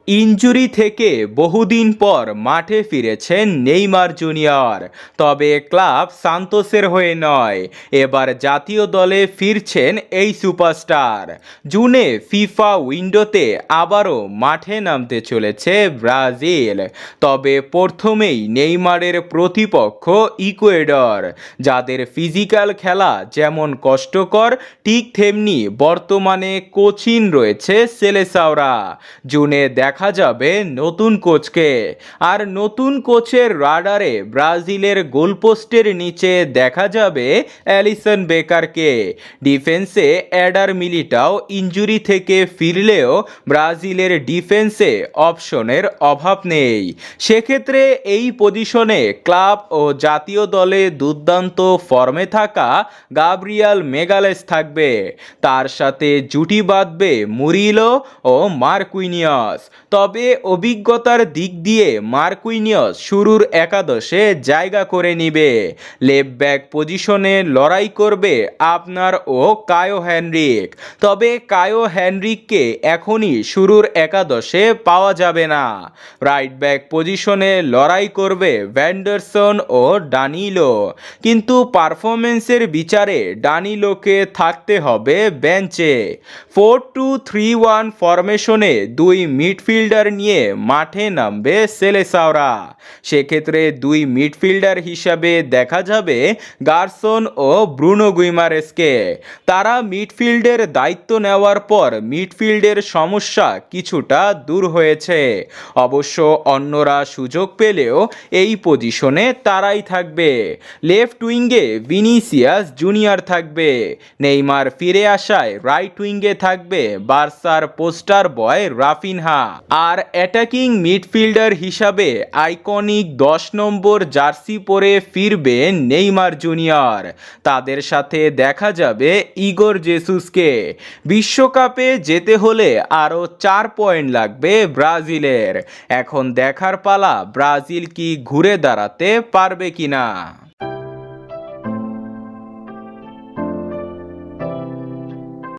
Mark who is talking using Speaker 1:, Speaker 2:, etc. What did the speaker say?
Speaker 1: Injury থেকে বহুদিন পর মাঠে ফিরেছেন নেইমার জুনিয়র, তবে ক্লাব সান্তোসের হয়ে নয়, এবার জাতীয় দলে ফিরছেন এই সুপারস্টার। জুনে ফিফা উইন্ডোতে আবারও মাঠে নামতে চলেছে ব্রাজিল, তবে প্রথমেই নেইমারের প্রতিপক্ষ ইকুয়েডর, যাদের ফিজিক্যাল খেলা যেমন কষ্টকর ঠিক তেমনি বর্তমানে কোচিং রয়েছে সেলেসাওরা। জুনে দেখা যাবে নতুন কোচকে, আর নতুন কোচের রাডারে ব্রাজিলের গোলপোস্টের নিচে দেখা যাবে অ্যালিসন বেকারকে। ডিফেন্সে এডার মিলিটাও ইনজুরি থেকে ফিরলেও ব্রাজিলের ডিফেন্সে অপশনের অভাব নেই। সেক্ষেত্রে এই পজিশনে ক্লাব ও জাতীয় দলে দুর্দান্ত ফর্মে থাকা গাব্রিয়াল মেগালেস থাকবে, তার সাথে জুটি বাঁধবে মুরিলো ও মার্কুইনিয়স। তবে অভিজ্ঞতার দিক দিয়ে মার্কুইনিয়স শুরুর একাদশে জায়গা করে নিবে। লেফট ব্যাক পজিশনে লড়াই করবে আপনার ও কায়ো হেনরিক, তবে কায়ো হেনরিককে এখনই শুরুর একাদশে পাওয়া যাবে না। রাইট ব্যাক পজিশনে লড়াই করবে ভ্যান্ডারসন ও ডানিলো, কিন্তু পারফরমেন্সের বিচারে ডানিলোকে থাকতে হবে বেঞ্চে। 4-2-3-1 ফরমেশনে দুই মিডফিল্ডার নিয়ে মাঠে নামবে সেলেসাওরা। সেক্ষেত্রে দুই মিডফিল্ডার হিসাবে দেখা যাবে গারসন ও ব্রুনো গুইমারেসকে। তারা মিডফিল্ডের দায়িত্ব নেওয়ার পর মিডফিল্ডের সমস্যা কিছুটা দূর হয়েছে। অবশ্য অন্যরা সুযোগ পেলেও এই পজিশনে তারাই থাকবে। লেফট উইঙ্গে ভিনিসিয়াস জুনিয়র থাকবে। নেইমার ফিরে আসায় রাইট উইঙ্গে থাকবে বার্সার পোস্টার বয় রাফিনহা। আর অ্যাটাকিং মিডফিল্ডার হিসাবে আইকনিক 10 নম্বর জার্সি পরে ফিরবে নেইমার জুনিয়র। তাদের সাথে দেখা যাবে ইগোর জেসুসকে। বিশ্বকাপে যেতে হলে আরও 4 পয়েন্ট লাগবে ব্রাজিলের। এখন দেখার পালা ব্রাজিল কি ঘুরে দাঁড়াতে পারবে কিনা।